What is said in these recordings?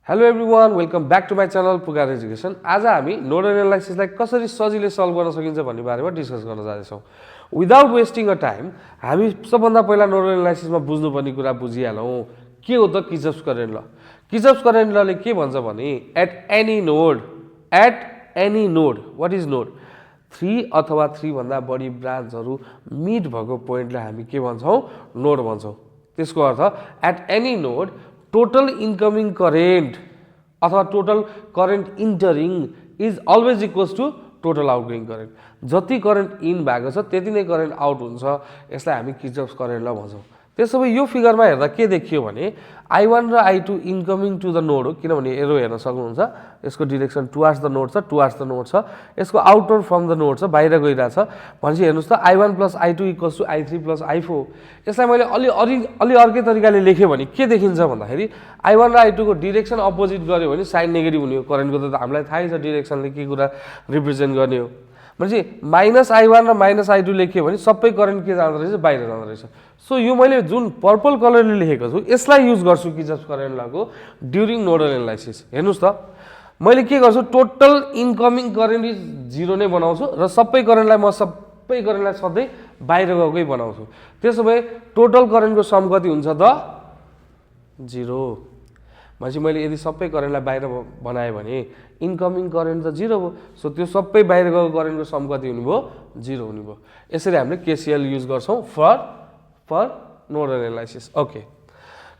Hello everyone welcome back to my channel Pukar education. आज हामी nodal एनालाइसिसलाई कसरी सजिलै सल्भ गर्न सकिन्छ भन्ने बारेमा डिस्कस गर्न जाँदैछौँ। विदाउट वेस्टिङ अ टाइम हामी सबभन्दा पहिला नोडल एनालाइसिसमा बुझ्नुपर्ने कुरा बुझिहालौँ। के हो त किर्चफ्स करेन्ट ल? किर्चफ्स करेन्ट लले के भन्छ भने at any node what is node 3 अथवा 3 भन्दा बढी ब्रान्चहरू मिट भएको पोइन्टलाई हामी के भन्छौँ? नोड भन्छौँ। त्यसको अर्थ at any node total incoming current अथवा total current entering is always equals to total outgoing current. जति करेन्ट इन भएको छ त्यति नै करेन्ट आउट हुन्छ। यसलाई हामी किर्चफ्स करेन्ट ल भन्छौँ। त्यसो भए यो फिगरमा हेर्दा के देखियो भने I1 र I2 incoming to the node हो, किनभने एरो हेर्न सक्नुहुन्छ। यसको डिरेक्सन टुवार्ड्स द नोड छ, यसको आउटर फ्रम द नोड छ, बाहिर गइरहेछ। भनेपछि हेर्नुहोस् त I1 plus I2 equals to I3 plus I4। यसलाई मैले अलि अर्कै तरिकाले लेखेँ भने के देखिन्छ भन्दाखेरि I1 र I2 को डिरेक्सन अपोजिट गऱ्यो भने साइन नेगेटिभ हुने हो। करेन्टको त हामीलाई थाहै छ डिरेक्सनले के कुरा रिप्रेजेन्ट गर्ने हो। भनेपछि माइनस I1 र माइनस I2 लेख्यो भने सबै करेन्ट के जाँदो रहेछ? बाहिर जाँदो रहेछ। सो यो मैले जुन पर्पल कलरले लेखेको छु यसलाई युज गर्छु किर्चफ्स करेन्ट लको ड्युरिङ नोडल एनालाइसिस। हेर्नुहोस् त मैले के गर्छु, टोटल इन्कमिङ करेन्ट इज 0 नै बनाउँछु र सबै करेन्टलाई सधैँ बाहिर गएकै बनाउँछु। त्यसो भए टोटल करेन्टको सम कति हुन्छ त? 0। भनेपछि मैले यदि सबै करेन्टलाई बाहिर बनाएँ भने इन्कमिङ करेन्ट त 0 भयो। सो त्यो सबै बाहिर गएको करेन्टको सम कति हुने भयो? 0 हुने भयो। यसरी हामीले केसीएल युज गर्छौँ for nodal analysis. Okay,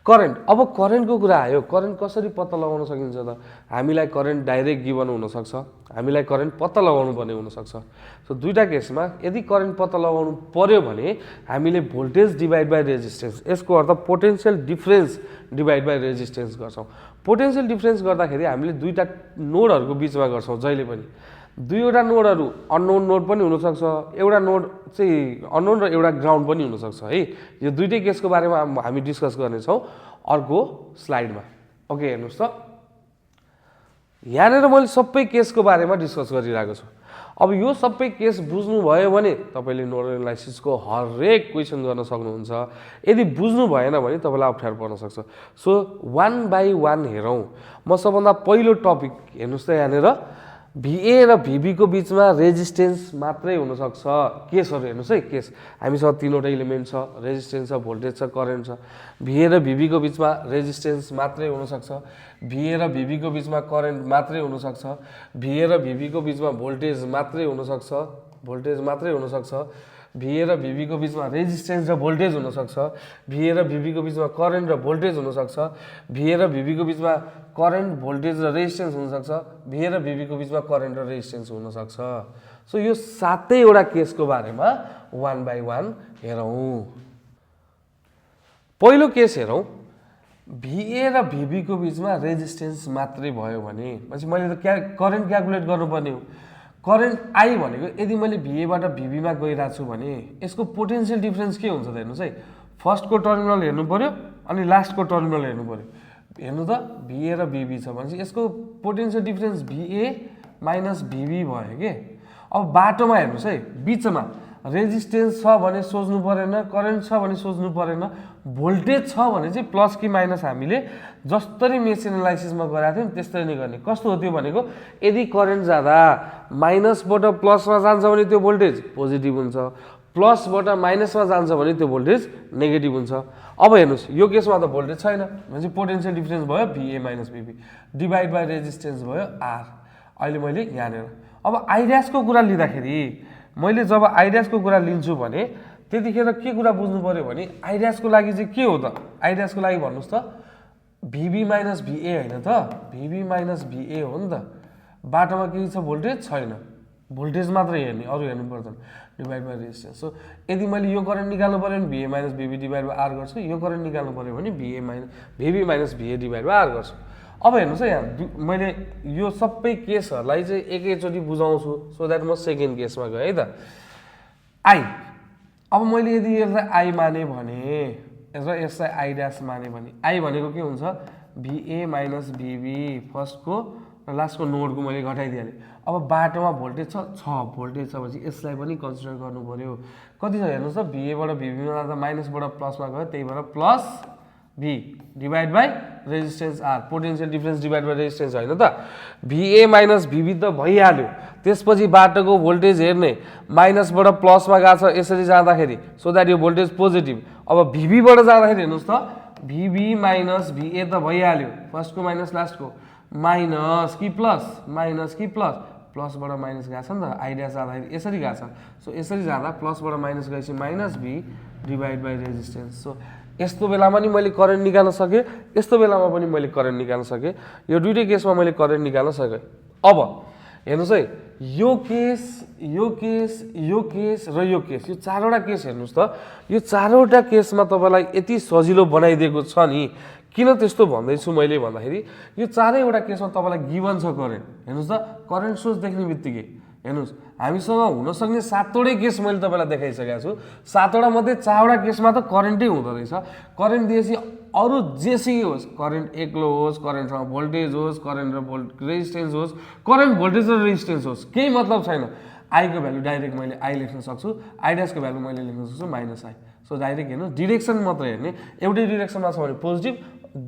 current. अब करेन्टको कुरा आयो। करेन्ट कसरी पत्ता लगाउन सकिन्छ त? हामीलाई करेन्ट डाइरेक्ट गिभन हुनसक्छ, हामीलाई करेन्ट पत्ता लगाउनु पर्ने हुनसक्छ। सो दुईटा केसमा यदि करेन्ट पत्ता लगाउनु पर्यो भने हामीले भोल्टेज डिभाइड बाई रेजिस्टेन्स, यसको अर्थ potential difference divide by resistance गर्छौँ। पोटेन्सियल डिफरेन्स गर्दाखेरि हामीले दुईटा नोडहरूको बिचमा गर्छौँ। जहिले पनि दुईवटा नोडहरू अननोन नोड पनि हुनसक्छ, एउटा नोड चाहिँ अननोन र एउटा ग्राउन्ड पनि हुनसक्छ है। यो दुईटै केसको बारेमा हामी डिस्कस गर्नेछौँ अर्को स्लाइडमा। ओके, हेर्नुहोस् त यहाँनिर मैले सबै केसको बारेमा डिस्कस गरिरहेको छु। अब यो सबै केस बुझ्नुभयो भने तपाईँले नोडल एनालाइसिसको हरेक क्वेसन गर्न सक्नुहुन्छ। यदि बुझ्नु भएन भने तपाईँलाई अप्ठ्यारो पर्न सक्छ। सो 1 बाई 1 हेरौँ। म सबभन्दा पहिलो टपिक हेर्नुहोस् त यहाँनिर VA र VB को बिचमा रेजिस्टेन्स मात्रै हुनसक्छ। केसहरू हेर्नुहोस् है, केस हामीसँग तीनवटा इलिमेन्ट छ, रेजिस्टेन्स छ, भोल्टेज छ, करेन्ट छ। VA र VB को बिचमा रेजिस्टेन्स मात्रै हुनसक्छ, VA र VB को बिचमा करेन्ट मात्रै हुनसक्छ, VA र VB को बिचमा भोल्टेज मात्रै हुनसक्छ, VA र VB को बिचमा रेजिस्टेन्स र भोल्टेज हुनसक्छ, VA र VB को बिचमा करेन्ट र भोल्टेज हुनसक्छ, VA र VB को बिचमा करेन्ट भोल्टेज र रेजिस्टेन्स हुनसक्छ, VA र VB को बिचमा करेन्ट र रेजिस्टेन्स हुनसक्छ। सो यो सातैवटा केसको बारेमा 1 बाई 1 हेरौँ। पहिलो केस हेरौँ। VA र VB को बिचमा रेजिस्टेन्स मात्रै भयो भने मैले त करेन्ट क्यालकुलेट गर्नुपर्ने हो। करेन्ट I भनेको यदि मैले VA बाट VB मा गइरहेको छु भने यसको पोटेन्सियल डिफरेन्स के हुन्छ त? हेर्नुहोस् है, फर्स्टको टर्मिनल हेर्नु पर्यो अनि लास्टको टर्मिनल हेर्नु पर्यो। हेर्नु त VA र VB छ भनेपछि यसको potential difference VA minus VB भयो के। अब बाटोमा हेर्नुहोस् है, बिचमा रेजिस्टेन्स छ भने सोच्नु परेन, करेन्ट छ भने सोच्नु परेन, भोल्टेज छ भने चाहिँ प्लस कि माइनस हामीले जसरी मेश एनालाइसिसमा गरेका थियौँ त्यस्तै नै गर्ने। कस्तो हो त्यो भनेको यदि करेन्ट जाँदा माइनसबाट प्लसमा जान्छ भने त्यो भोल्टेज पोजिटिभ हुन्छ, प्लसबाट माइनसमा जान्छ भने त्यो भोल्टेज नेगेटिभ हुन्छ। अब हेर्नुहोस् यो केसमा त भोल्टेज छैन भनेपछि पोटेन्सियल डिफरेन्स भयो VA minus VB divide by resistance भयो R। अहिले मैले यहाँनिर अब I' को कुरा लिँदाखेरि मैले जब I' को कुरा लिन्छु भने त्यतिखेर के कुरा बुझ्नु पर्यो भने I' को लागि चाहिँ के हो त? I' को लागि भन्नुहोस् त VB माइनस VA होइन त? VB माइनस VA हो नि त। बाटोमा केही छ? भोल्टेज छैन, भोल्टेज मात्रै हेर्ने, अरू हेर्नु पर्दैन। Divide by resistance. सो यदि मैले यो करेन्ट निकाल्नु पर्यो भने VA minus VB divide by R गर्छु, यो करेन्ट निकाल्नु पर्यो भने VB minus VA divide by R गर्छु। अब हेर्नुहोस् है, यहाँ मैले यो सबै केसहरूलाई चाहिँ एकैचोटि बुझाउँछु सो द्याट म सेकेन्ड केसमा गएँ है त। I अब मैले यदि यसलाई I माने भने र यसलाई I' माने भने I भनेको के हुन्छ? VA माइनस VB फर्स्टको र लास्टको नोडको मैले घटाइदिइहालेँ। अब बाटोमा भोल्टेज छ भोल्टेज छ भनेपछि यसलाई पनि कन्सिडर गर्नु पर्यो। कति छ हेर्नुहोस् त, VA बाट VB मा जाँदा माइनसबाट प्लसमा गयो, त्यही भएर plus V divide by resistance R potential difference divide by resistance होइन त भिए माइनस भिबी त भइहाल्यो त्यसपछि बाटोको भोल्टेज हेर्ने माइनसबाट प्लसमा गएको छ यसरी जाँदाखेरि सो द्याट यो भोल्टेज पोजिटिभ अब भिबीबाट जाँदाखेरि हेर्नुहोस् त भिबी माइनस भिए त भइहाल्यो फर्स्टको माइनस लास्टको माइनस कि प्लस प्लसबाट माइनस गएको छ नि त आइडिया जाँदाखेरि यसरी गएको छ सो यसरी जाँदा प्लसबाट माइनस गएपछि minus V divide by resistance so यस्तो बेलामा नि मैले करेन्ट निकाल्न सकेँ यस्तो बेलामा पनि मैले करेन्ट निकाल्न सकेँ यो दुईटै केसमा मैले करेन्ट निकाल्न सकेँ अब हेर्नुहोस् है यो केस र यो केस यो चारवटा केस हेर्नुहोस् त यो चारवटा केसमा तपाईँलाई यति सजिलो बनाइदिएको छ नि किन त्यस्तो भन्दैछु मैले भन्दाखेरि यो चारैवटा केसमा तपाईँलाई गिभन छ करेन्ट हेर्नुहोस् त करेन्ट सोर्स देख्ने बित्तिकै हेर्नुहोस् हामीसँग हुनसक्ने सातवटै केस मैले तपाईँलाई देखाइसकेको छु सातवटा मध्ये चारवटा केसमा त करेन्टै हुँदो रहेछ करेन्ट दिएपछि अरू जेसुकै होस् करेन्ट एक्लो होस् करेन्टसँग भोल्टेज होस् करेन्ट र रेजिस्टेन्स होस् करेन्ट भोल्टेज र रेजिस्टेन्स होस् केही मतलब छैन आईको भ्यालु डाइरेक्ट मैले आई लेख्न सक्छु आइड्यासको भ्यालु मैले लेख्न सक्छु माइनस आई सो डाइरेक्ट हेर्नु डिरेक्सन मात्र हेर्ने एउटै डिरेक्सनमा छ भने पोजिटिभ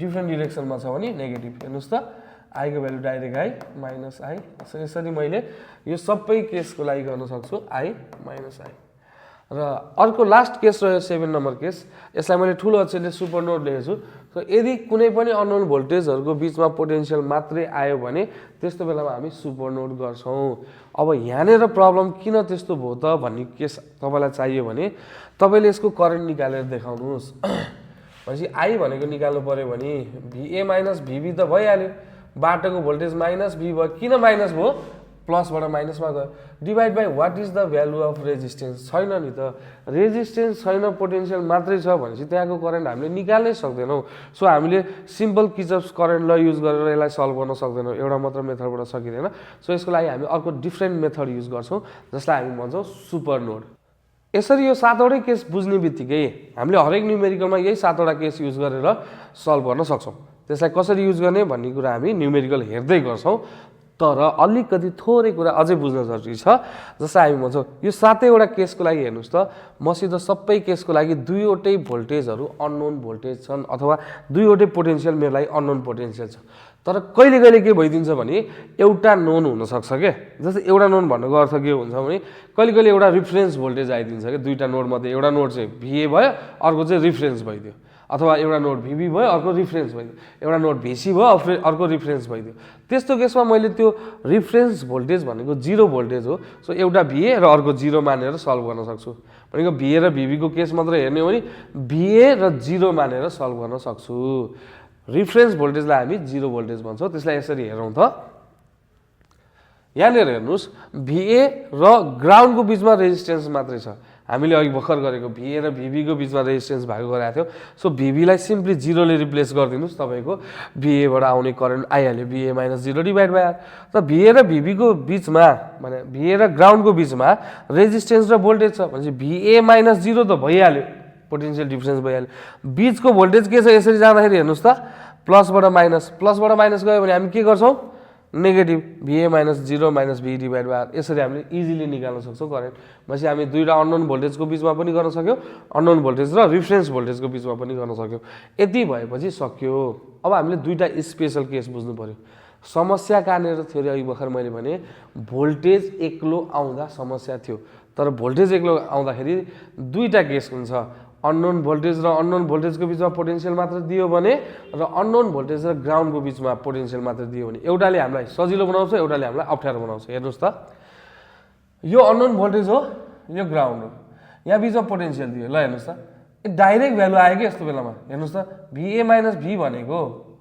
डिफ्रेन्ट डिरेक्सनमा छ भने नेगेटिभ हेर्नुहोस् त आईको value direct I minus I so यसरी मैले यो सबै केसको लागि गर्न सक्छु आई माइनस आई र अर्को लास्ट केस रह्यो 7 नम्बर केस यसलाई मैले ठुलो अक्षरले सुपर नोड लेखेको छु सो यदि कुनै पनि अननोन भोल्टेजहरूको बिचमा पोटेन्सियल मात्रै आयो भने त्यस्तो बेलामा हामी सुपर नोड गर्छौँ अब यहाँनिर प्रब्लम किन त्यस्तो भयो त भन्ने केस तपाईँलाई चाहियो भने तपाईँले यसको करेन्ट निकालेर देखाउनुहोस् भनेपछि आई भनेको निकाल्नु पर्यो भने भिए माइनस भिबी त भइहाल्यो बाटोको भोल्टेज माइनस भी भयो किन माइनस भयो प्लसबाट माइनसमा गयो divide by what is the value of resistance छैन नि त रेजिस्टेन्स छैन पोटेन्सियल मात्रै छ भनेपछि त्यहाँको करेन्ट हामीले निकाल्नै सक्दैनौँ सो हामीले सिम्पल किचअप्स करेन्ट ल युज गरेर यसलाई सल्भ गर्न सक्दैनौँ एउटा मात्र मेथडबाट सकिँदैन सो यसको लागि हामी अर्को डिफ्रेन्ट मेथड युज गर्छौँ जसलाई हामी भन्छौँ सुपर नोड यसरी यो सातवटै केस बुझ्ने बित्तिकै हामीले हरेक न्युमेरिकलमा यही सातवटा केस युज गरेर सल्भ गर्न सक्छौँ त्यसलाई कसरी युज गर्ने भन्ने कुरा हामी न्युमेरिकल हेर्दै गर्छौँ तर अलिकति थोरै कुरा अझै बुझ्न जरुरी छ जसलाई हामी भन्छौँ यो सातैवटा केसको लागि हेर्नुहोस् त मसित सबै केसको लागि दुईवटै भोल्टेजहरू अननोन भोल्टेज छन् अथवा दुईवटै पोटेन्सियल मेरो लागि अननोन पोटेन्सियल छ तर कहिले कहिले के भइदिन्छ भने एउटा नोन हुनसक्छ क्या जस्तै एउटा नोन भन्नुको अर्थ के हुन्छ भने कहिले कहिले एउटा रिफरेन्स भोल्टेज आइदिन्छ क्या दुईवटा नोडमध्ये एउटा नोड चाहिँ भिए भयो अर्को चाहिँ रिफरेन्स भइदियो अथवा एउटा नोड भिबी भयो अर्को रिफरेन्स भइदियो एउटा नोड भिसी भयो अर्को रिफरेन्स भइदियो त्यस्तो केसमा मैले त्यो रिफरेन्स भोल्टेज भनेको जिरो भोल्टेज हो सो एउटा भिए र अर्को जिरो मानेर सल्भ गर्न सक्छु भनेको भिए र भिबीको केस मात्र हेर्ने हो भने भिए र जिरो मानेर सल्भ गर्न सक्छु रिफरेन्स भोल्टेजलाई हामी जिरो भोल्टेज भन्छौँ त्यसलाई यसरी हेरौँ त यहाँनिर हेर्नुहोस् भिए र ग्राउन्डको बिचमा रेजिस्टेन्स मात्रै छ हामीले अघि भर्खर गरेको भिए र भिबीको बिचमा रेजिस्टेन्स भएको गराएको थियो सो भिबीलाई सिम्पली जिरोले रिप्लेस गरिदिनुहोस् तपाईँको भिएबाट आउने करेन्ट आइहाल्यो V A minus zero divide by R त भिए र भिबीको बिचमा माने भिए र ग्राउन्डको बिचमा रेजिस्टेन्स र भोल्टेज छ भनेपछि भिए माइनस जिरो त भइहाल्यो पोटेन्सियल डिफरेन्स भइहाल्यो बिचको भोल्टेज के छ यसरी जाँदाखेरि हेर्नुहोस् त प्लसबाट माइनस गयो भने हामी के गर्छौँ negative V A minus zero minus V divide by R यसरी हामीले इजिली निकाल्न सक्छौँ करेन्ट भनेपछि हामी दुईवटा अननोन भोल्टेजको बिचमा पनि गर्न सक्यौँ अननोन भोल्टेज र रिफरेन्स भोल्टेजको बिचमा पनि गर्न सक्यौँ यति भएपछि सक्यो अब हामीले दुईवटा स्पेसल केस बुझ्नु पर्यो समस्या कहाँनिर थियो अघि भर्खर मैले भने भोल्टेज एक्लो आउँदा समस्या थियो तर भोल्टेज एक्लो आउँदाखेरि दुईवटा केस हुन्छ अननोन भोल्टेज र अननोन भोल्टेजको बिचमा पोटेन्सियल मात्र दियो भने र अननोन भोल्टेज र ग्राउन्डको बिचमा पोटेन्सियल मात्र दियो भने एउटाले हामीलाई सजिलो बनाउँछ एउटाले हामीलाई अप्ठ्यारो बनाउँछ हेर्नुहोस् त यो अननोन भोल्टेज हो यो ग्राउन्ड हो यहाँ बिचमा पोटेन्सियल दियो ल हेर्नुहोस् त डाइरेक्ट भ्यालु आयो कि यस्तो बेलामा हेर्नुहोस् त भिए माइनस भी भनेको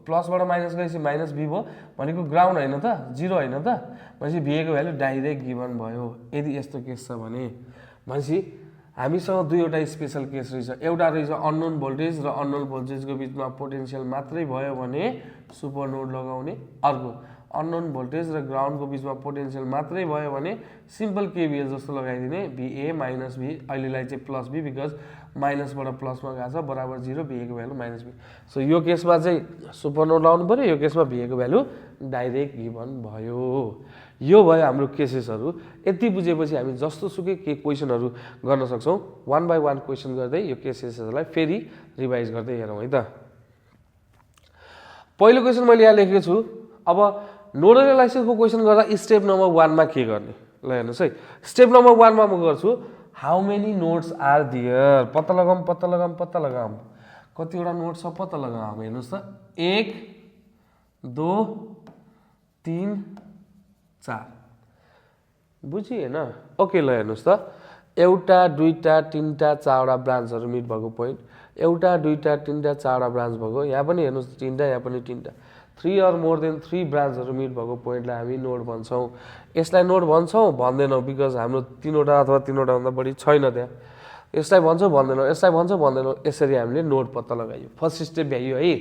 प्लसबाट माइनस गएपछि माइनस भी भयो भनेको ग्राउन्ड होइन त जिरो होइन त भनेपछि भिएको भ्यालु डाइरेक्ट गिभन भयो यदि यस्तो केस छ भने भनेपछि हामीसँग दुईवटा स्पेसल केस रहेछ एउटा रहेछ अननोन भोल्टेज र अननोन भोल्टेजको बिचमा पोटेन्सियल मात्रै भयो भने सुपर नोड लगाउने अर्को अननोन भोल्टेज र ग्राउन्डको बिचमा पोटेन्सियल मात्रै भयो भने सिम्पल केभिएल जस्तो लगाइदिने भिए माइनस भी अहिलेलाई चाहिँ प्लस भी बिकज माइनसबाट प्लसमा गएको छ बराबर जिरो भिएको भ्यालु माइनस भी सो यो केसमा चाहिँ सुपर नोड लगाउनु पऱ्यो यो केसमा भिएको भ्यालु डाइरेक्ट गिभन भयो यो भयो हाम्रो केसेसहरू यति बुझेपछि हामी जस्तो सुकै के क्वेसनहरू गर्न सक्छौँ वान बाई वान क्वेसन गर्दै यो केसेसहरूलाई फेरि रिभाइज गर्दै हेरौँ है त पहिलो क्वेसन मैले यहाँ लेखेको छु। अब नोडल एनालाइसिसको क्वेसन गर्दा स्टेप नम्बर 1 मा के गर्ने ल हेर्नुस् है। स्टेप नम्बर 1 मा म गर्छु how many nodes are there, पत्ता लगाऊँ कतिवटा नोड छ पत्ता लगाऊँ। हेर्नुस् त 1 2 3 4 बुझी हैन। ओके ल हेर्नुस् त एउटा दुईटा तीनटा चारवटा ब्रान्चहरु मिट भएको पोइन्ट, एउटा दुईटा तीनटा चारवटा ब्रान्च भएको, यहाँ पनि हेर्नुस् तीनटा यहाँ पनि तीनटा, 3 or more than 3 ब्रान्चहरु मिट भएको पोइन्टलाई हामी नोड भन्छौं। यसलाई नोड भन्छौं भन्दैनौं बिकज हाम्रो 3वटा अथवा 3वटा भन्दा बढी छैन त्यहाँ। यसलाई भन्छौं भन्दैनौं, यसलाई भन्छौं भन्दैनौं, यसरी हामीले नोड पत्ता लगाइयो। फर्स्ट स्टेप भ्याइयो है।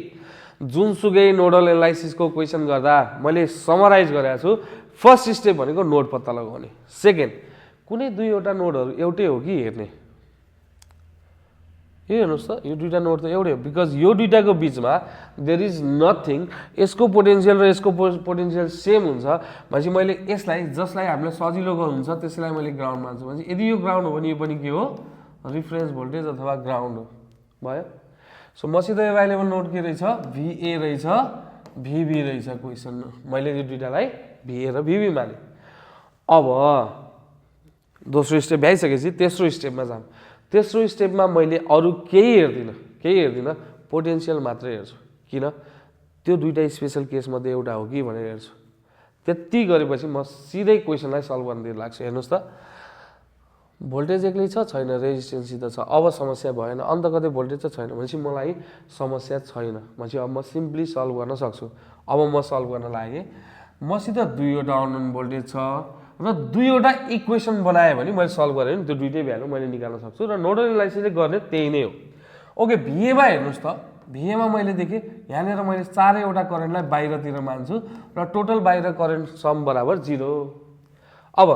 जुनसुकै नोडल एनालाइसिसको क्वेशन गर्दा मैले समराइज गरेको छु। फर्स्ट स्टेप भनेको नोड पत्ता लगाउने। सेकेन्ड कुनै दुईवटा नोडहरु एउटै हो कि हेर्ने। यो हेर्नुस् त यो दुईटा नोड त एउटै हो बिकज यो दुईटाको बीचमा देयर इज नथिङ। यसको पोटेन्शियल र यसको पोटेन्शियल सेम हुन्छ भनेपछि मैले यसलाई जसलाई हामीले सजिलो हुन्छ त्यसलाई मैले ग्राउन्ड मान्छु। भनेपछि यदि यो ग्राउन्ड हो भने यो पनि के हो रिफरेन्स भोल्टेज अथवा ग्राउन्ड हो भयो। सो मसित अभाइलेबल नोड के रहेछ VA रहेछ VB रहेछ। क्वेशन मैले यो दुईटालाई VA र VB माने। अब दोस्रो स्टेप भ्याइसकेपछि तेस्रो स्टेपमा जाम। तेस्रो स्टेपमा मैले अरु केही हेर्दिन पोटेन्शियल मात्रै हेर्छु। किन त्यो दुईटा स्पेशल केस मध्ये एउटा हो कि भनेर हेर्छु। त्यति गरेपछि म सिधै क्वेशनलाई सल्भ गर्न लाग्छु। हेर्नुस् त भोल्टेज एक्लै छ छैन, रेजिस्टेन्स त छ। अब समस्या भएन, अन्त कतै भोल्टेज छ छैन भनेपछि मलाई समस्या छैन भनेपछि अब म सिम्पली सल्भ गर्न सक्छु। अब म सल्भ गर्न लागे मसित दुईवटा अननोन भोल्टेज छ र दुईवटा इक्वेसन बनाए भने मैले सल्भ गरेँ भने त्यो दुईटै भ्यालु मैले निकाल्न सक्छु र नोडल एनालाइसिसले गर्ने त्यही नै हो। ओके VA मा हेर्नुस् त VA मा मैले देखेँ यहाँनिर मैले चारैवटा करेन्टलाई बाहिरतिर मान्छु र टोटल बाहिर करेन्ट सम बराबर 0। अब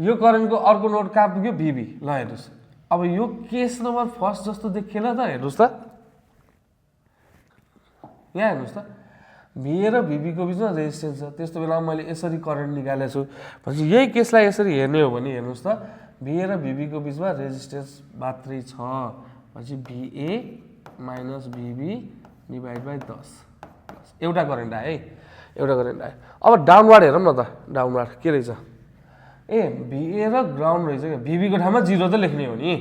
यो करेन्टको अर्को नोड कहाँ पुग्यो VB। ल हेर्नुस् अब यो केस नम्बर फर्स्ट जस्तो देखिएन त। हेर्नुस् त यहाँ हेर्नुस् त VA र VB को बीचमा रेजिस्टेन्स छ। त्यस्तो बेलामा मैले यसरी करेन्ट निकालेको छु भनेपछि यही केसलाई यसरी हेर्ने हो भने हेर्नुस् त VA र VB को बीचमा रेजिस्टेन्स मात्रै छ भनेपछि VA minus VB divide by 10 एउटा करेन्ट आयो है, एउटा करेन्ट आयो। अब डाउनवार्ड हेरौँ न त डाउनवार्ड के रहेछ VA र ग्राउन्ड रहेछ क्या। VB को ठाउँमा 0 त लेख्ने हो नि।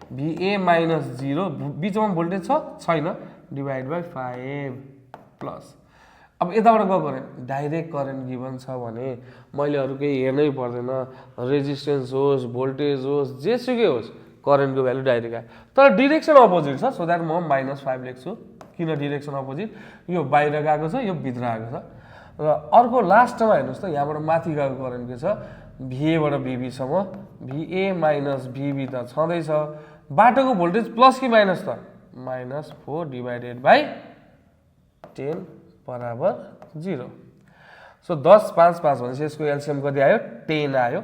VA माइनस 0 बीचमा भोल्टेज छ छैन डिभाइड बाइ 5 प्लस। अब यताबाट गएको करेन्ट डाइरेक्ट करेन्ट गिभन छ भने मैले अरु केही हेर्नै पर्दैन। रेजिस्टेन्स होस् भोल्टेज होस् जेसुकै होस् करेन्टको भ्यालु डाइरेक्ट आयो। तर डिरेक्सन अपोजिट छ सो दैट म -5 लेख्छु। किन डिरेक्सन अपोजिट यो बाहिर गएको छ यो भित्र आएको छ। र अर्को लास्टमा हेर्नुस् त यहाँबाट माथि गएको करेन्ट के छ VA बाट VB सम्म VA माइनस VB त छँदै छ। बाटोको भोल्टेज प्लस कि माइनस त -4 डिभाइडेड बाइ 10 बराबर 0। सो 10 5 5 भनेपछि यसको एलसीएम कति आयो 10 आयो।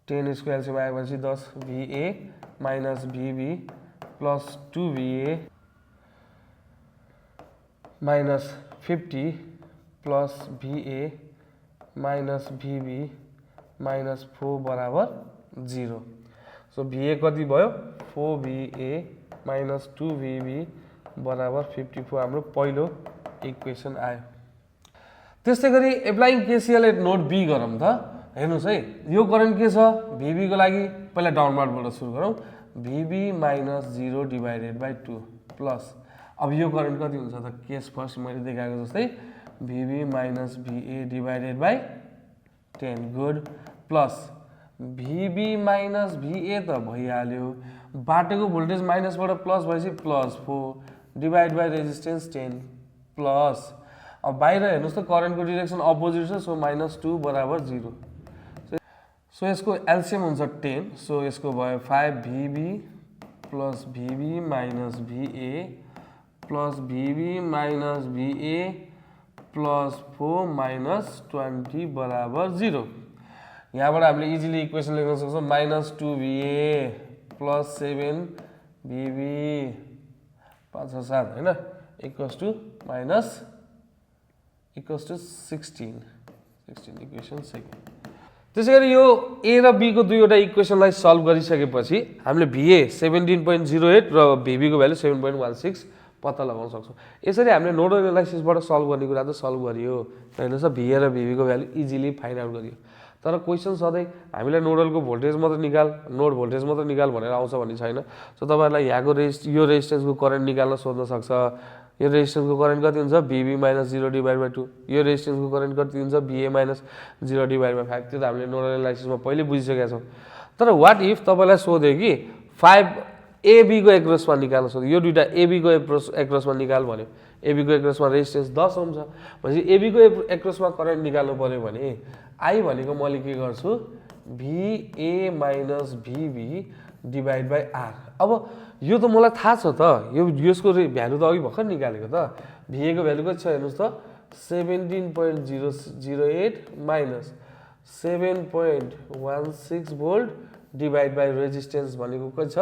10 यसको एलसीएम आयो भनेपछि 10 VA minus VB plus 2VA minus 50 plus VA minus VB minus 4 बराबर 0। सो VA कति भयो 4VA माइनस 2VB बराबर 54 हाम्रो पहिलो इक्वेसन आयो। त्यस्तै गरी applying KCL at node B गरौँ त। हेर्नुस् है यो करेन्ट के छ VB को लागि पहिला डाउनवार्डबाट सुरु गरौँ। VB minus 0 divided by 2 plus अब यो करेन्ट कति हुन्छ त केस फर्स्ट मैले देखाएको जस्तै VB minus VA divided by 10 good plus VB minus VA त भइहाल्यो। बाटोको भोल्टेज माइनसबाट प्लस भएपछि plus 4 divide by resistance 10 plus अब बाहिर हेर्नुस् त करेन्टको डिरेक्सन अपोजिट छ सो -2 बराबर 0। सो यसको एलसीएम हुन्छ 10 सो यसको भयो 5VB plus VB minus VA plus VB minus VA plus 4 minus 20 बराबर 0। यहाँबाट हामीले इजिली इक्वेसन लेख्न सक्छौँ -2VA प्लस 7VB 5 7 हैन equals to minus equals to 16 equation second. त्यसैगरी यो A र B को दुईवटा इक्वेसनलाई सल्भ गरिसकेपछि हामीले VA 17.08 र VB को भ्यालु 7.16 पत्ता लगाउन सक्छौँ। यसरी हामीले नोडल एनालाइसिसबाट सल्भ गर्ने कुरा त सल्भ गरियो हेर्नुहोस् त VA र VB को भ्यालु इजिली फाइन्ड आउट गरियो। तर क्वेसन सधैँ हामीलाई नोडलको भोल्टेज मात्र निकाल, नोड भोल्टेज मात्र निकाल भनेर आउँछ भन्ने छैन। सो तपाईँहरूलाई यहाँको यो रेजिस्टेन्सको करेन्ट निकाल्न सोध्न सक्छ। यो रेजिस्टेन्सको करेन्ट कति हुन्छ VB माइनस 0/2, यो रेजिस्टेन्सको करेन्ट कति हुन्छ VA माइनस 0/5। त्यो त हामीले नोडल एनालाइसिसमा पहिले बुझिसकेका छौँ। तर वाट इफ तपाईँलाई सोध्यो कि 5AB को एक्रोसमा निकाल्न सोध्यो, यो दुईटा AB को एक्रोसमा निकाल भन्यो, AB को एक्रोसमा रेजिस्टेन्स 10 ओम छ भनेपछि AB को एक्रोसमा करेन्ट निकाल्नु पर्यो भने I भनेको मैले के गर्छु VA minus VB divide by R। अब यो त मलाई थाहा छ त, यसको भ्यालु त अघि भर्खर निकालेको त। VA को भ्यालु कति छ हेर्नुहोस् त 17.008 minus 7.16 volt divide by resistance भनेको कति छ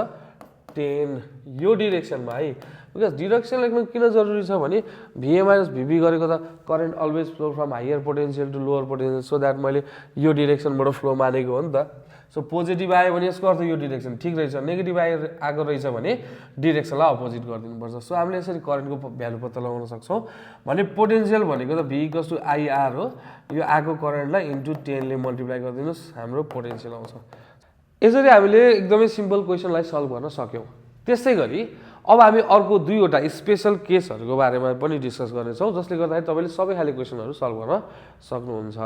10। यो डिरेक्सनमा है, बिकज डिरेक्सन लेख्नु किन जरुरी छ भने VA माइनस VB गरेको त current always flow from higher potential to lower potential, so that मैले यो डिरेक्सनबाट फ्लो मानेको हो नि त। सो पोजिटिभ आयो भने यसको अर्थ यो डिरेक्सन ठिक रहेछ, नेगेटिभ आएको रहेछ भने डिरेक्सनलाई अपोजिट गरिदिनुपर्छ। सो हामीले यसरी करेन्टको भ्यालु पत्ता लगाउन सक्छौँ भने पोटेन्सियल भनेको त V=IR हो, यो आएको करेन्टलाई इन्टु 10 ले मल्टिप्लाई गरिदिनुहोस्, हाम्रो पोटेन्सियल आउँछ। यसरी हामीले एकदमै सिम्पल क्वेसनलाई सल्भ गर्न सक्यौँ। त्यसै गरी अब हामी अर्को दुईवटा स्पेशल केसहरूको बारेमा पनि डिस्कस गर्नेछौँ, जसले गर्दाखेरि तपाईँले सबै खाले क्वेसनहरू सल्भ गर्न सक्नुहुन्छ।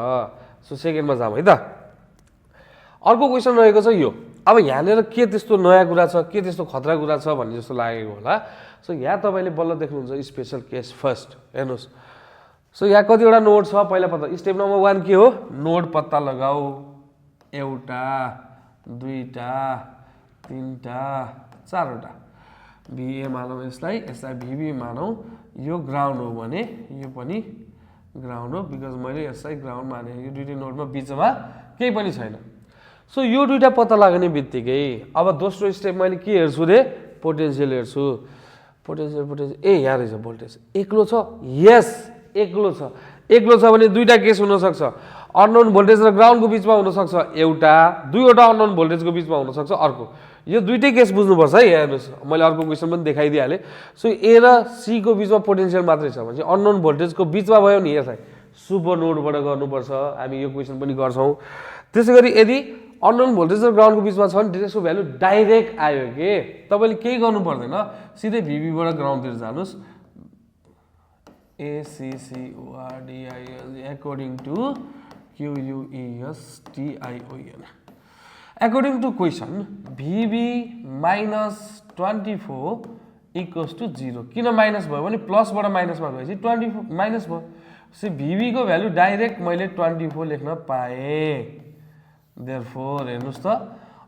सो सेकेन्डमा जाउँ है त। अर्को क्वेसन रहेको छ यो। अब यहाँनिर के त्यस्तो नयाँ कुरा छ, के त्यस्तो खतरा कुरा छ भन्ने जस्तो लागेको होला। सो यहाँ तपाईँले बल्ल देख्नुहुन्छ स्पेशल केस फर्स्ट हेर्नुहोस्। सो यहाँ कतिवटा नोड छ पहिला पत्ता, स्टेप नम्बर 1 के हो नोड पत्ता लगाऊ, एउटा दुईटा तीनटा चारवटा। VA मानौँ यसलाई, यसलाई VB मानौँ, यो ग्राउन्ड हो भने यो पनि ग्राउन्ड हो, बिकज मैले यसलाई ग्राउन्ड माने। यो दुईटै नोडमा बिचमा केही पनि छैन। सो यो दुईटा पत्ता लाग्ने बित्तिकै अब दोस्रो स्टेप मैले के हेर्छु रे पोटेन्सियल हेर्छु। पोटेन्सियल यहाँ रहेछ भोल्टेज एक्लो छ, यस एक्लो छ। एक्लो छ भने दुईटा केस हुनसक्छ, अननोन भोल्टेज र ग्राउन्डको बिचमा हुनसक्छ एउटा, दुईवटा अननोन भोल्टेजको बिचमा हुनसक्छ अर्को। यो दुईटै केस बुझ्नुपर्छ है। यहाँ हेर्नुहोस् मैले अर्को क्वेसन पनि देखाइदिइहालेँ। सो A र C को बिचमा पोटेन्सियल मात्रै छ भने अननोन भोल्टेजको बिचमा भयो नि यसलाई सुपर नोडबाट गर्नुपर्छ, हामी यो क्वेसन पनि गर्छौँ। त्यसै गरी यदि अननोन भोल्टेज र ग्राउन्डको बिचमा छ भने त्यसको भ्यालु डाइरेक्ट आयो के, तपाईँले केही गर्नु पर्दैन, सिधै VB बाट ग्राउन्डतिर जानुहोस्। ACCORDIL according to QUESTION। According to question VB minus 24 equals to 0। किन माइनस भयो भने प्लसबाट माइनसमा गएपछि 24 माइनस भयो। सो VB को भ्यालु डाइरेक्ट मैले 24 लेख्न पाएँ। देयरफोर हेर्नुहोस् त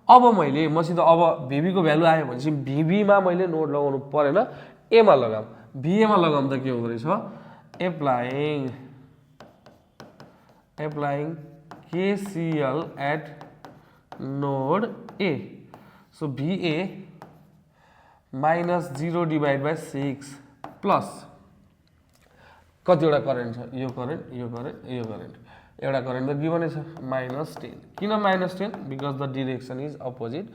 अब मैले मसित अब VB को भ्यालु आयो भनेपछि VB मा मैले नोड लगाउनु परेन, A मा लगाऊँ। VA मा लगाउँ त के हुँदो रहेछ applying KCL at node A। so VA minus 0/6 plus कतिवटा करेन्ट छ यो करेन्ट यो करेन्ट यो करेन्ट, एउटा करेन्ट त गिभनै छ -10। किन -10 because the direction is opposite.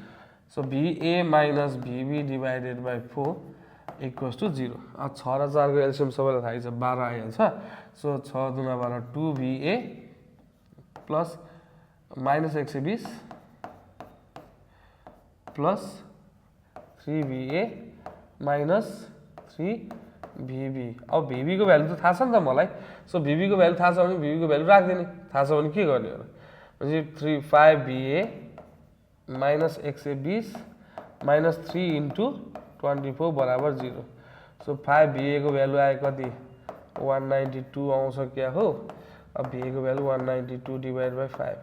So VA minus VB divided by 4 equals to 0। 6 र 4 को एलसीएम सबैलाई थाहै छ 12 आइहाल्छ। सो 6 दुना 12 2VA plus -120 plus 3VA minus 3VB। अब VB को भ्यालु त थाहा छ नि त मलाई। सो VB को भ्यालु थाहा छ भने VB को भ्यालु राख्दिने, थाहा छ भने के गर्ने होला भनेपछि 5VA माइनस 120 माइनस 3 इन्टु 24 बराबर 0। सो 5VA को भ्यालु आयो कति 192 आउँछ क्या हो। अब VA को value 192 divide by 5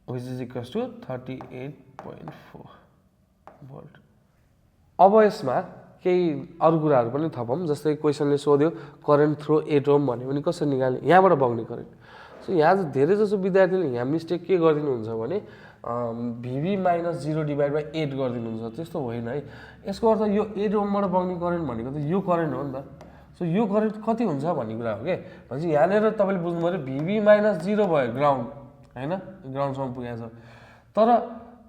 which is equals to 38.4 volt. अब यसमा केही अरु कुराहरु पनि थपौं, जस्तै क्वेशनले सोध्यो करेन्ट थ्रो 8 ओम भन्यो भने कसरी निकाल्ने, यहाँबाट बग्ने करेन्ट। सो यहाँ धेरै जसो विद्यार्थीले यहाँ मिस्टेक के गर्दिनुहुन्छ भने VB माइनस 0/8 गरिदिनुहुन्छ, त्यस्तो होइन है। यसको अर्थ यो 8 ओमबाट बग्ने करेन्ट भनेको त यो करेन्ट हो नि त। सो यो करेन्ट कति हुन्छ भन्ने कुरा हो के। भनेपछि यहाँनिर तपाईले बुझ्नु पर्यो VB माइनस 0 भयो ग्राउन्ड हैन, ग्राउन्डसम्म पुगेको छ। तर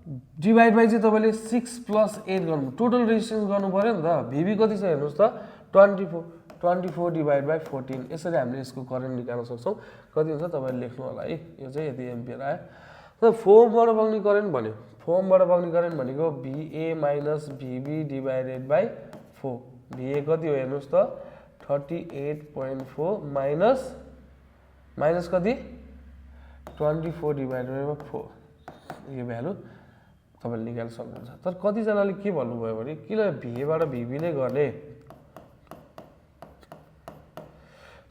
डिभाइड बाई चाहिँ तपाईँले 6 + 8 गर्नु टोटल रेजिस्टेन्स गर्नु पऱ्यो नि त भिभी कति छ हेर्नुहोस् त 24 डिभाइड बाई 14 यसरी हामीले यसको करेन्ट निकाल्न सक्छौँ कति हुन्छ तपाईँले लेख्नु होला है यो चाहिँ यति एम्पियर आयो त फर्मबाट बग्ने करेन्ट भन्यो फर्मबाट बग्ने करेन्ट भनेको VA minus VB divided by 4 VA कति हो हेर्नुहोस् त 38.4 माइनस कति 24 डिभाइडेड बाई 4 यो भ्यालु तपाईँले निकाल्न सक्नुहुन्छ तर कतिजनाले के भन्नुभयो भने किन VA बाट VB नै गर्ने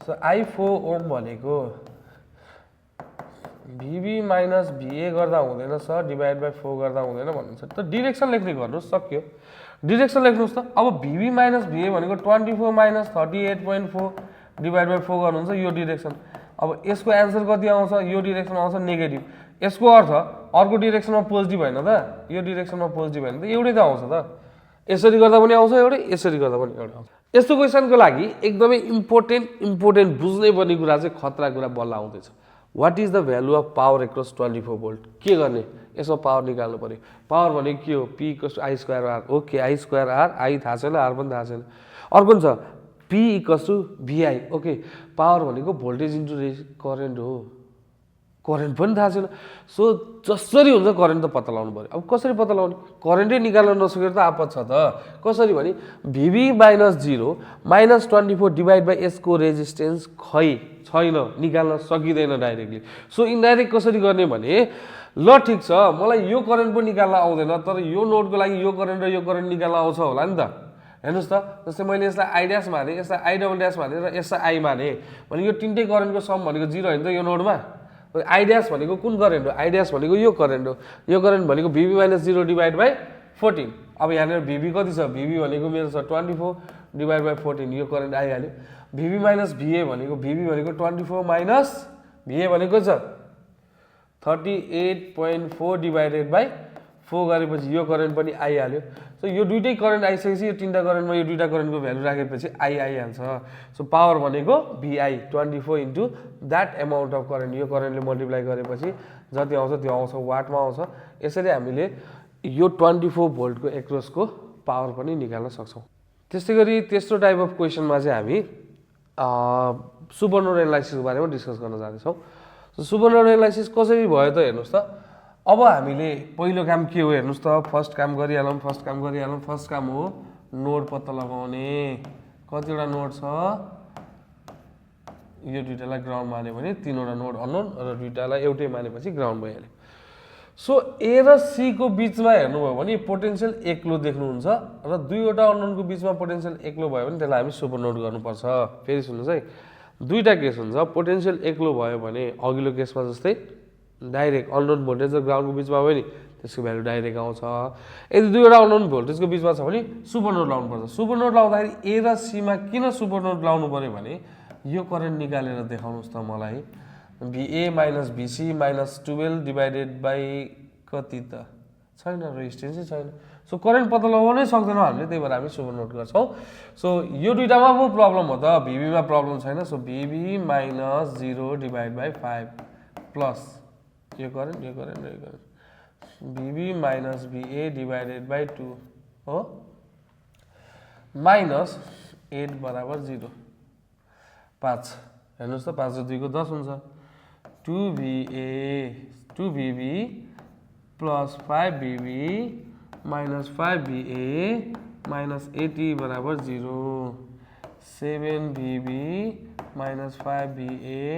सो I4 ओम भनेको VB माइनस VA गर्दा हुँदैन सर डिभाइड बाई 4 गर्दा हुँदैन भन्नुहुन्छ त डिरेक्सन लेख्ने गर्नुहोस् सक्यो डिरेक्सन लेख्नुहोस् त अब VB माइनस VA भनेको 24 माइनस 38.4 डिभाइड बाई 4 गर्नुहुन्छ यो डिरेक्सन अब यसको एन्सर कति आउँछ यो डिरेक्सन आउँछ नेगेटिभ यसको अर्थ अर्को डिरेक्सनमा पोजिटिभ हैन त यो डिरेक्सनमा पोजिटिभ हैन त एउटै त आउँछ त यसरी गर्दा पनि आउँछ एउटै यसरी गर्दा पनि एउटै आउँछ यस्तो क्वेशनको लागि एकदमै इम्पोर्टेन्ट बुझ्नै पर्ने कुरा चाहिँ खतरा कुरा बल्ल आउँदैछ what is the value of power across 24 volt के गर्ने यसमा पावर निकाल्नु पर्यो पावर भनेको के हो P = I²R okay I²R I थाहा छैन R पनि थाहा छैन अर्को छ P = VI ओके पावर भनेको भोल्टेज इन्टु करेन्ट हो करेन्ट पनि थाहा छैन सो जसरी हुन्छ करेन्ट त पत्ता लगाउनु पर्यो अब कसरी पत्ता लगाउने करेन्टै निकाल्न नसकेर त आपत छ त कसरी भने VB - 0 - 24 डिभाइड बाई S को रेजिस्टेन्स खै छैन निकाल्न सकिँदैन डाइरेक्टली सो इन्डाइरेक्ट कसरी गर्ने भने ल ठिक छ मलाई यो करेन्ट पनि निकाल्न आउँदैन तर यो नोडको लागि यो करेन्ट र यो करेन्ट निकाल्न आउँछ होला नि त हेर्नुहोस् त जस्तै मैले यसलाई I ड्यास माने यसलाई I डबल ड्यास माने र यसलाई I माने भने यो तीनटै करेन्टको सम भनेको 0 हैन त यो नोडमा I ड्यास भनेको कुन करेन्ट हो I ड्यास भनेको यो करेन्ट हो यो करेन्ट भनेको VB - 0 डिभाइड बाई 14 अब यहाँनिर VB कति छ VB भनेको मेरो छ 24 डिभाइड बाई 14 यो करेन्ट आइहाल्यो VB माइनस VA भनेको VB भनेको 24 माइनस VA भनेको छ 38.4 डिभाइडेड बाई 4 गरेपछि यो करेन्ट पनि आइहाल्यो सो यो दुईटै करेन्ट आइसकेपछि यो तीनटा करेन्टमा यो दुईटा करेन्टको भ्यालु राखेपछि I आइहाल्छ सो पावर भनेको VI 24 into that amount of current यो करेन्टले मल्टिप्लाई गरेपछि जति आउँछ त्यो आउँछ वाटमा आउँछ यसरी हामीले यो 24 भोल्टको एक्रोसको पावर पनि निकाल्न सक्छौँ त्यस्तै गरी तेस्रो टाइप अफ क्वेसनमा चाहिँ हामी सुपरनोड एनालाइसिसको बारेमा डिस्कस गर्न जाँदैछौँ सो सुपरनोड एनालाइसिस कसरी भयो त हेर्नुहोस् त अब हामीले पहिलो काम के हो हेर्नुहोस् त फर्स्ट काम गरिहालौँ फर्स्ट काम हो नोड पत्ता लगाउने कतिवटा नोड छ यो दुईटालाई ग्राउन्ड मान्यो भने तीनवटा नोड अननोन र दुईटालाई एउटै मानेपछि ग्राउन्ड भइहाल्यो सो A र C को बीचमा हेर्नुभयो भने पोटेन्शियल एक्लो देख्नुहुन्छ र दुईवटा अननोनको बीचमा पोटेन्शियल एक्लो भयो भने त्यसलाई हामी सुपरनोड गर्नुपर्छ फेरि सुन्नुहोस् है दुईटा केस हुन्छ पोटेन्शियल एक्लो भयो भने अघिल्लो केसमा जस्तै डाइरेक्ट अननोन भोल्टेज र ग्राउन्डको बीचमा भयो नि त्यसको भ्यालु डाइरेक्ट आउँछ यदि दुईवटा अननोन भोल्टेजको बीचमा छ भने सुपरनोड लाउनुपर्छ सुपरनोड लाउँदाखेरि A र C मा किन सुपरनोड लाउनु पर्यो भने यो करेन्ट निकालेर देखाउनुहोस् त मलाई VA minus VC minus 12 divided by कति त छैन रेजिस्टेन्सै छैन सो करेन्ट पत्ता लगाउनै सक्दैनौँ हामीले त्यही भएर हामी सुपरनोड गर्छौँ सो यो दुईटामा पो प्रब्लम हो त VB मा प्रब्लम छैन so VB - 0 divide by 5 plus यो करेन्ट र यो current VB - VA divided by 2 हो माइनस 8 बराबर 0 5 हेर्नुहोस् त 5 र 2 को 10 हुन्छ 2VB plus 5VB minus 5VA minus 80 बराबर 0 7VB माइनस 5VA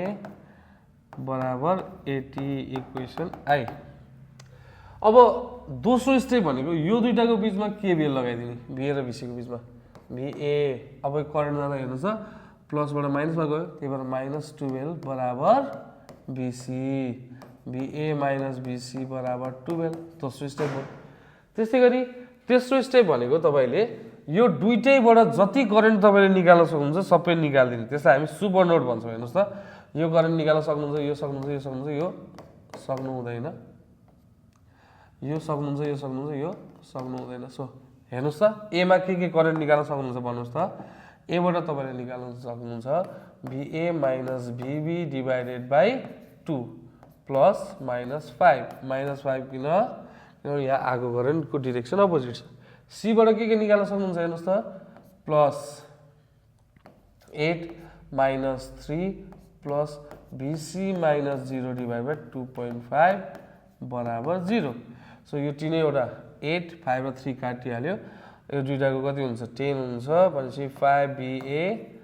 बराबर 80 इक्वेसन आई अब दोस्रो स्टेप भनेको यो दुईटाको बीचमा केबीएल लगाइदिने VA र VC को बीचमा VA अब करेन्ट जाँदा हेर्नुहोस् त प्लसबाट माइनसमा गयो त्यही भएर -12 बराबर VC VA माइनस VC बराबर 12 दोस्रो स्टेप हो त्यस्तै गरी तेस्रो स्टेप भनेको तपाईले यो दुईटैबाट जति करेन्ट तपाईले निकाल्न सक्नुहुन्छ सबै निकाल्दिने त्यसलाई हामी सुपरनोड भन्छौँ हेर्नुहोस् त यो करेन्ट निकाल्न सक्नुहुन्छ यो सक्नुहुन्छ यो सक्नुहुन्छ यो सक्नु हुँदैन यो सक्नुहुन्छ यो सक्नुहुन्छ यो सक्नु हुँदैन सो हेर्नुहोस् त A मा के करेन्ट निकाल्न सक्नुहुन्छ भन्नुहोस् त A बाट तपाईले निकाल्न सक्नुहुन्छ VA minus VB divided by 2 plus -5 -5 किन किनभने यहाँ आएको करेन्टको डिरेक्सन अपोजिट छ सी बाट के निकाल्न सक्नुहुन्छ हेर्नुस् त +8 - 3 प्लस BC - 0 / 2.5 बराबर 0 सो यो तीनैवटा 8 5 र 3 काटिहाल्यो यो दुईटाको कति हुन्छ 10 हुन्छ भनेपछि 5BA -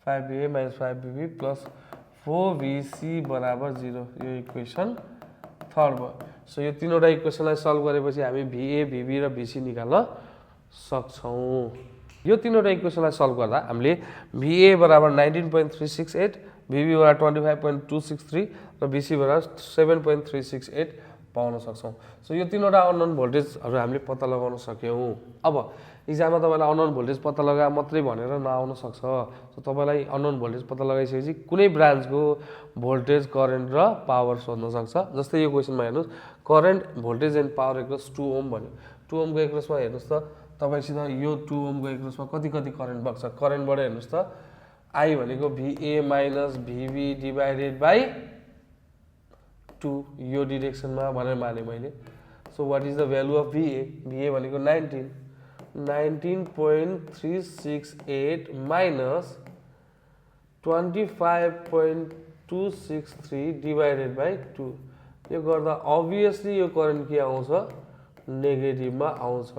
5BB प्लस 4BC बराबर 0 यो इक्वेसन थर्ड भयो सो यो तीनवटा इक्वेसनलाई सल्भ गरेपछि हामी VA VB र BC निकाल्न सक्छौं यो तीनवटा इक्वेसनलाई सल्भ गर्दा हामीले VA बराबर 19.368 VB बराबर 25.263 र BC बराबर 7.368 पाउन सक्छौं सो यो तीनवटा अननोन भोल्टेजहरु हामीले पत्ता लगाउन सक्यौं अब एक्जाममा तपाईलाई अननोन भोल्टेज पत्ता लगा मात्रै भनेर नआउन सक्छ सो तपाईलाई अननोन भोल्टेज पत्ता लगाइसकेपछि कुनै ब्रान्चको भोल्टेज करेन्ट र पावर सोध्न सक्छ जस्तै यो क्वेशनमा हेर्नुस् current voltage and power equals 2 ohm भन्यो 2 ओम को एक्रोसमा हेर्नुस् त तपाईसित यो 2 ओम को एक्रोसमा कति करेन्ट बग्छ करेन्टबाट हेर्नुस् त I भनेको VA - VB डिवाइडेड बाइ 2 यो डिरेक्सनमा भनेर माने मैले so what is the value of VA VA भनेको 19.368 माइनस 25.263 डिवाइडेड बाइ 2 यो गर्दा obviously यो करेन्ट के आउँछ नेगेटिभमा आउँछ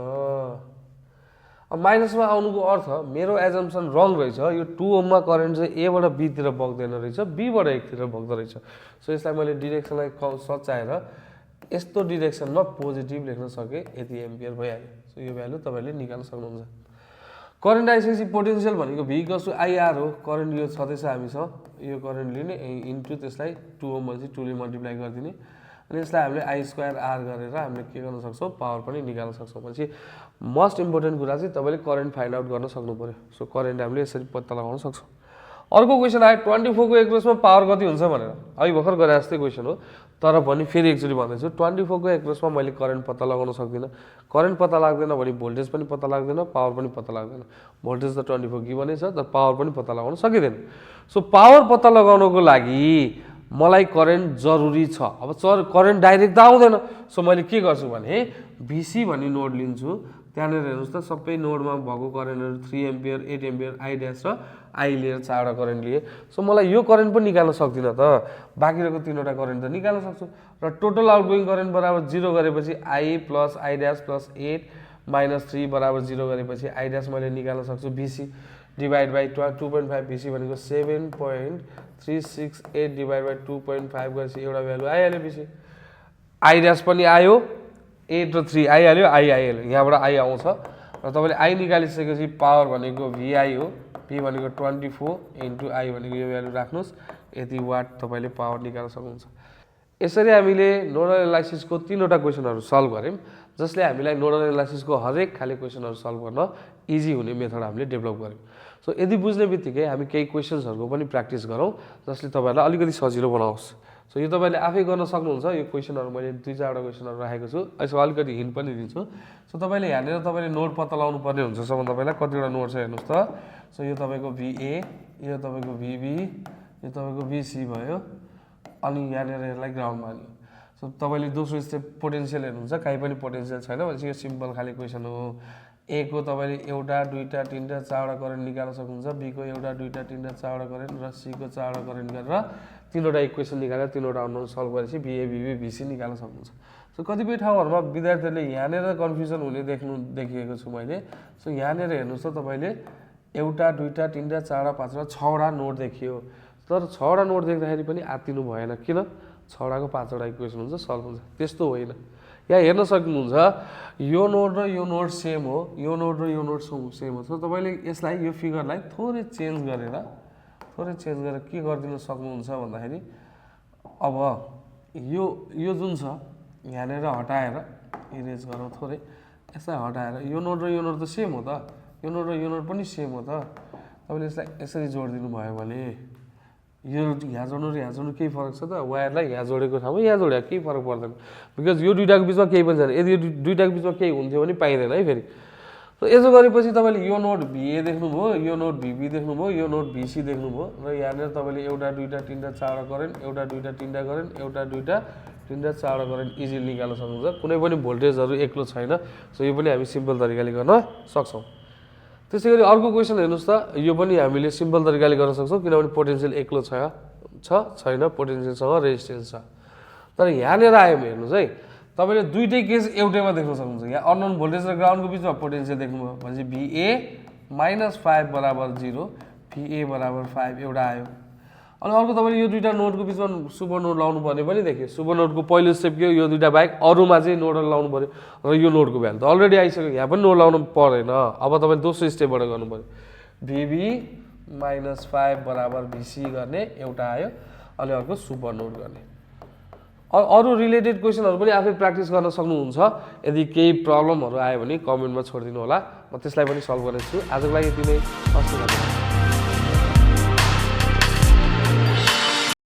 अब माइनसमा आउनुको अर्थ मेरो एजम्पसन रङ रहेछ यो 2 ओममा करेन्ट चाहिँ A बाट B तिर बग्दैन रहेछ B बाट 1 तिर बग्दो रहेछ सो यसलाई मैले डिरेक्सनलाई सच्याएर यस्तो डिरेक्सनमा पोजिटिभ लेख्न सके यति एम्पियर भइहाल्यो सो यो भ्यालु तपाईले निकाल्न सक्नुहुन्छ करेन्ट आइसकेपछि पोटेन्शियल भनेको V = IR हो करेन्ट यो छदैछ हामीसँग यो करेन्ट लिने इन्टु त्यसलाई 2 ओम भनेपछि 2 ले मल्टिप्लाई गर्दिने अनि यसलाई हामीले I² R गरेर हामीले के गर्न सक्छौं पावर पनि निकाल्न सक्छौं भनेपछि मोस्ट इम्पोर्टेन्ट कुरा चाहिँ तपाईले करेन्ट फाइन्ड आउट गर्न सक्नु पर्यो सो करेन्ट हामीले यसरी पत्ता लगाउन सक्छौं अर्को क्वेशन आयो 24 को एक्रोसमा पावर कति हुन्छ भनेर अहिले भर्खर गरे जस्तै क्वेशन हो तर पनि फेरि एकचोटी भन्दैछु 24 को एक्रोसमा मैले करेन्ट पत्ता लगाउन सक्दिन करेन्ट पत्ता लाग्दैन भने भोल्टेज पनि पत्ता लाग्दैन पावर पनि पत्ता लाग्दैन भोल्टेज त 24 गिभनै छ तर पावर पनि पत्ता लगाउन सकिदैन सो पावर पत्ता लगाउनको लागि मलाई करेन्ट जरुरी छ अब करेन्ट डाइरेक्ट त आउँदैन सो मैले के गर्छु भने BC भन्ने नोड लिन्छु त्यहाँनेर हेर्नुस् त सबै नोडमा भएको करेन्टहरु 3 एम्पियर 8 एम्पियर I डैश र I लिएर चारवटा करेन्ट लिए सो मलाई यो करेन्ट पनि निकाल्न सक्दिन त बाँकी रहेको तीनवटा करेन्ट त निकाल्न सक्छु र टोटल आउटगोइङ करेन्ट बराबर 0 गरेपछि I plus I dash plus 8 minus 3 बराबर 0 गरेपछि I डैश मैले निकाल्न सक्छु BC डिवाइड बाइ 2.5 BC भनेको 7.368 डिवाइड बाइ 2.5 गरेपछि एउटा भ्यालु आइहाल्यो BC I डैश पनि आयो 8 र 3 आइहाल्यो I आइहाल्यो यहाँबाट I आउँछ र तपाईले I निकालिसकेपछि पावर भनेको VI हो P भनेको 24 इन्टु I भनेको यो भ्यालु राख्नुस् यति वाट तपाईले पावर निकाल्न सक्नुहुन्छ यसरी हामीले नोडल एनालाइसिसको तीनवटा क्वेशनहरु सल्भ गर्यौं जसले हामीलाई नोडल एनालाइसिसको हरेक खाले क्वेशनहरु सल्भ गर्न इजी हुने मेथड हामीले डेभलप गर्यौं सो यदि बुझ्ने बित्तिकै हामी केही क्वेशन्सहरुको पनि प्र्याक्टिस गरौं जसले तपाईहरुलाई अलिकति सजिलो बनाओस् सो यो तपाईले आफै गर्न सक्नुहुन्छ यो क्वेशनहरु मैले दुई चारवटा क्वेशनहरु राखेको छु यसो अलिकति हिन्ट पनि दिन्छु सो तपाईले यहाँनेर तपाईले नोड पत्ता लगाउनु पर्ने हुन्छ सो तपाईलाई कतिवटा नोड छ हेर्नुस् त सो यो तपाईको VA यो तपाईको VB यो तपाईको BC भयो अनि यहाँनेर यसलाई ग्राउन्ड मान्यो सो तपाईले दोस्रो स्टेप पोटेन्शियल हेर्नुहुन्छ काई पनि पोटेन्शियल छैन भनेपछि यो सिम्पल खाली क्वेशन हो A को तपाईले एउटा दुईटा तीनटा चारवटा करेन्ट निकाल्न सक्नुहुन्छ B को एउटा दुईटा तीनटा चारवटा करेन्ट र C को चारवटा करेन्ट गरेर तीनवटा इक्वेसन निकालेर तीनवटा अननोन सल्भ गरेपछि VA VB BC निकाल्न सक्नुहुन्छ सो कतिपय ठाउँहरुमा विद्यार्थीले यहाँनेर कन्फ्युजन हुने देखिएको छु मैले सो यहाँनेर हेर्नुस् त तपाईले एउटा दुईटा तीनटा चारवटा पाँचवटा छवटा नोड देखियो तर छवटा नोड देख्दाखेरि पनि आत्तिनु भएन किन छवटाको पाँचवटा इक्वेसन हुन्छ सल्भ हुन्छ त्यस्तो होइन यहाँ हेर्न सक्नुहुन्छ यो नोड र यो नोड सेम हो यो नोड र यो नोड सेम हो तपाईले यसलाई यो फिगरलाई थोरै चेन्ज गरेर के गर्दिन सक्नुहुन्छ भन्दाखेरि अब यो जुन छ यहाँनेर हटाएर इरेज गरौँ थोरै यसलाई हटाएर यो नोड र यो नोड त सेम हो त यो नोड र यो नोड पनि सेम हो त तपाईले यसलाई यसरी जोड्दिनु भयो भने यो यहाँ जोड्नु र यहाँ जोड्नु केही फरक छ त वायरलाई यहाँ जोडेको ठाउँमा यहाँ जोड्या केही फरक पर्दैन बिकज यो दुईटाको बीचमा केही पनि छैन यदि यो दुईटाको बीचमा केही हुन्थ्यो भने पाइदैन है फेरि सो यसो गरेपछि तपाईले यो नोड VA देख्नुभयो यो नोड VB देख्नुभयो यो नोड BC देख्नुभयो र यहाँनेर तपाईले एउटा दुईटा तीनटा चारवटा करेन्ट एउटा दुईटा तीनटा करेन्ट एउटा दुईटा 3 र 4 वटा करेन्ट इजिली निकाल्न सक्नुहुन्छ कुनै पनि भोल्टेजहरू एक्लो छैन सो यो पनि हामी सिम्पल तरिकाले गर्न सक्छौँ त्यसैगरी अर्को क्वेशन हेर्नुस् त यो पनि हामीले सिम्पल तरिकाले गर्न सक्छौँ किनभने पोटेन्शियल एक्लो छैन पोटेन्शियलसँग रेजिस्टेन्स छ तर यहाँनिर आयो हेर्नुस् है तपाईले दुईटै केस एउटैमा देख्न सक्नुहुन्छ यहाँ अननोन भोल्टेज र ग्राउन्डको बीचमा पोटेन्शियल देख्नुभयो भनेपछि VA - 5 बराबर 0 VA बराबर 5 एउटा आयो अनि अर्को तपाईले यो दुईटा नोडको बीचमा सुपर नोड लाउनु पर्ने पनि देख्यो सुपर नोडको पहिलो स्टेप के हो यो दुईटा बाहेक अरूमा चाहिँ नोडल लाउनु पर्यो र यो नोडको भ्यालु त अलरेडी आइसक्यो यहाँ पनि नोड लाउनु परेन अब तपाईले दोस्रो स्टेपबाट गर्नु पर्यो VB - 5 बराबर VC गर्ने एउटा आयो अनि अर्को सुपर नोड गर्ने अरू रिलेटेड क्वेशनहरु पनि आफै प्र्याक्टिस गर्न सक्नुहुन्छ यदि केही प्रब्लमहरु आयो भने कमेन्टमा छोडिदिनु होला म त्यसलाई पनि सल्भ गर्नेछु आजको लागि यति नै